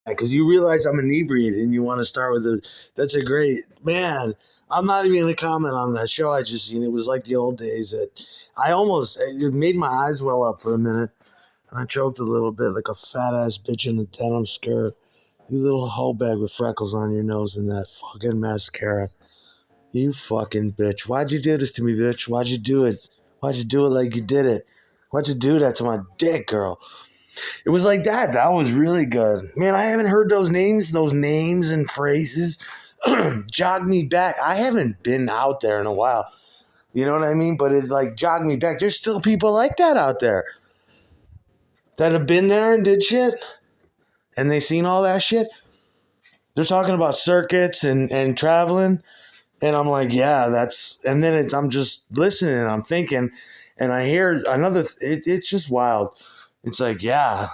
because you realize I'm inebriated and you want to start with a. That's a great man. I'm not even gonna comment on that show I just seen. It was like the old days that I almost it made my eyes well up for a minute and I choked a little bit like a fat ass bitch in a denim skirt. You little hoe bag with freckles on your nose and that fucking mascara. You fucking bitch. Why'd you do this to me, bitch? Why'd you do it? Why'd you do it like you did it? Why'd you do that to my dick, girl? It was like that. That was really good. Man, I haven't heard those names and phrases jog me back. I haven't been out there in a while. You know what I mean? But it like jogged me back. There's still people like that out there that have been there and did shit and they seen all that shit. They're talking about circuits and traveling. And I'm like, yeah, and then I'm just listening and I'm thinking, and I hear it's just wild. It's like, yeah,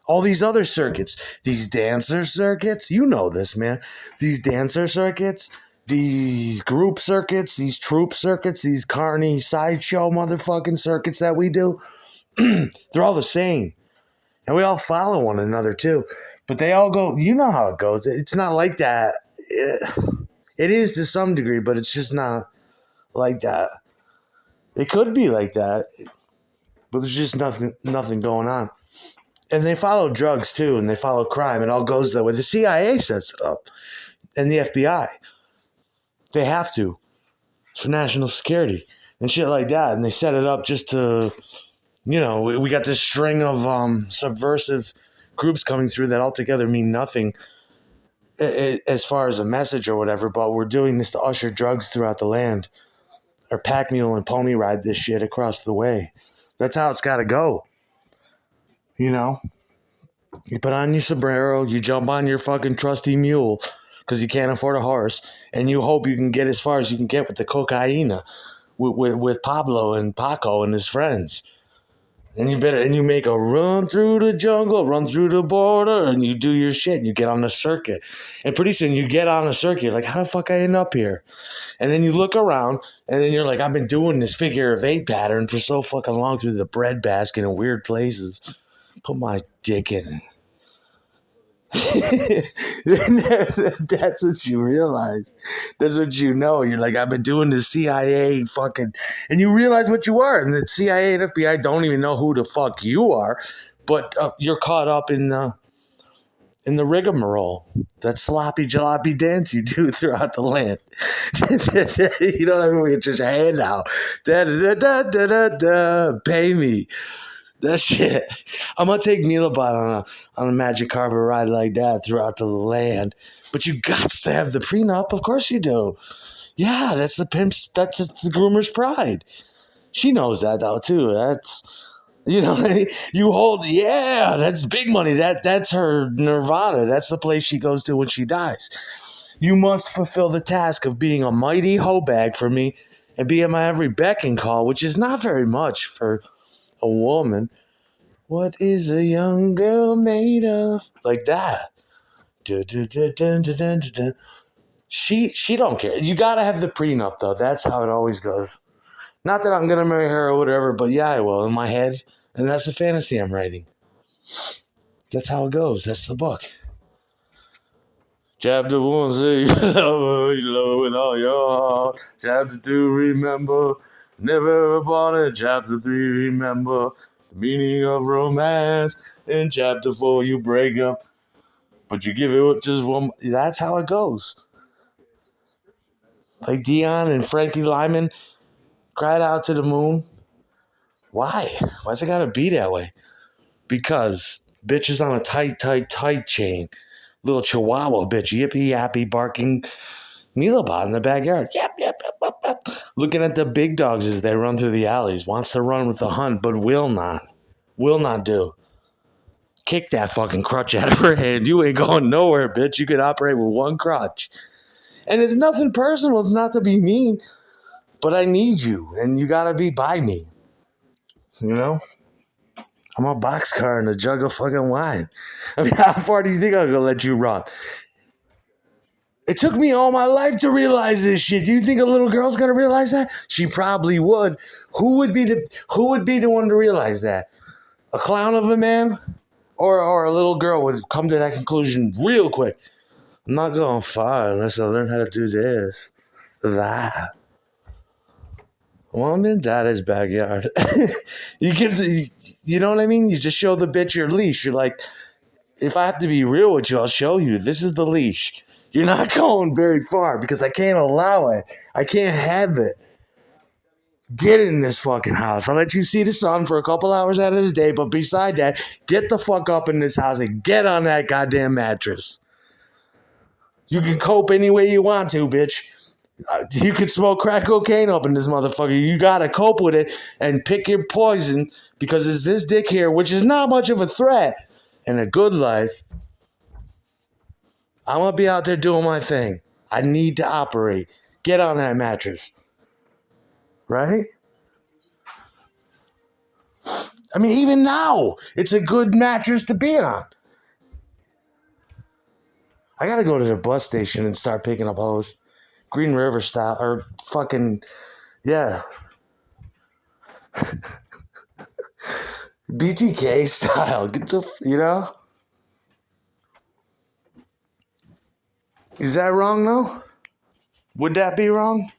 all these other circuits, these dancer circuits, you know this, man. These dancer circuits, these group circuits, these troop circuits, these carny sideshow motherfucking circuits that we do, they're all the same. And we all follow one another too. But they all go, you know how it goes. It's not like that. It is to some degree, but it's just not like that. It could be like that, but there's just nothing going on. And they follow drugs too, and they follow crime. It all goes that way. The CIA sets it up, and the FBI. They have to for national security and shit like that. And they set it up just to, we got this string of subversive groups coming through that altogether mean nothing as far as a message or whatever. But we're doing this to usher drugs throughout the land, or pack mule and pony ride this shit across the way. That's how it's got to go. You put on your sombrero, you jump on your fucking trusty mule because you can't afford a horse, and you hope you can get as far as you can get with the cocaine with Pablo and Paco and his friends. And you make a run through the jungle, run through the border, and you do your shit. You get on the circuit. And pretty soon you get on a circuit. You're like, how the fuck I end up here? And then you look around, and then you're like, I've been doing this figure of eight pattern for so fucking long through the breadbasket in weird places. Put my dick in it. That's what you realize. That's what you know. You're like, I've been doing the CIA fucking, and you realize what you are. And the CIA and FBI don't even know who the fuck you are, but you're caught up in the rigmarole, that sloppy jalopy dance you do throughout the land. You know what I mean? We just your hand out. Da da da da da da. Pay me. That shit. I'm gonna take Neelabot on a magic carpet ride like that throughout the land. But you got to have the prenup. Of course you do. Yeah, that's the pimp's. That's the groomer's pride. She knows that though too. That's you hold. Yeah, that's big money. That's her nirvana. That's the place she goes to when she dies. You must fulfill the task of being a mighty hoe bag for me and be at my every beck and call, which is not very much for a woman. What is a young girl made of? Like that. Dun, dun, dun, dun, dun, dun, dun. She don't care. You gotta have the prenup though. That's how it always goes. Not that I'm gonna marry her or whatever, but yeah, I will in my head. And that's the fantasy I'm writing. That's how it goes. That's the book. Chapter 1, say you love her, you love with all your heart. Chapter 2, remember, never upon it. Chapter 3, remember the meaning of romance. In chapter 4, you break up, but you give it just one. That's how it goes. Like Dion and Frankie Lyman cried out to the moon. Why? Why's it gotta be that way? Because bitch is on a tight chain. Little chihuahua bitch, yippee yappy barking Neelabot in the backyard. Yap, yap, yap, yap, yap. Looking at the big dogs as they run through the alleys. Wants to run with the hunt, but will not. Will not do. Kick that fucking crutch out of her hand. You ain't going nowhere, bitch. You can operate with one crutch. And it's nothing personal. It's not to be mean. But I need you. And you gotta be by me. You know? I'm a boxcar and a jug of fucking wine. I mean, how far do you think I'm gonna let you run? It took me all my life to realize this shit. Do you think a little girl's gonna realize that? She probably would. Who would be the one to realize that? A clown of a man? Or a little girl would come to that conclusion real quick. I'm not going far unless I learn how to do this, that. Well, I'm in daddy's backyard. You give the, you know what I mean? You just show the bitch your leash. You're like, if I have to be real with you, I'll show you. This is the leash. You're not going very far because I can't allow it. I can't have it. Get in this fucking house. I'll let you see the sun for a couple hours out of the day, but beside that, get the fuck up in this house and get on that goddamn mattress. You can cope any way you want to, bitch. You could smoke crack cocaine up in this motherfucker. You gotta cope with it and pick your poison because it's this dick here, which is not much of a threat in a good life. I'm gonna be out there doing my thing. I need to operate. Get on that mattress. Right? I mean, even now, it's a good mattress to be on. I gotta go to the bus station and start picking up hoes. Green River style, or fucking, yeah. BTK style. Get the, you know? Is that wrong, though? Would that be wrong?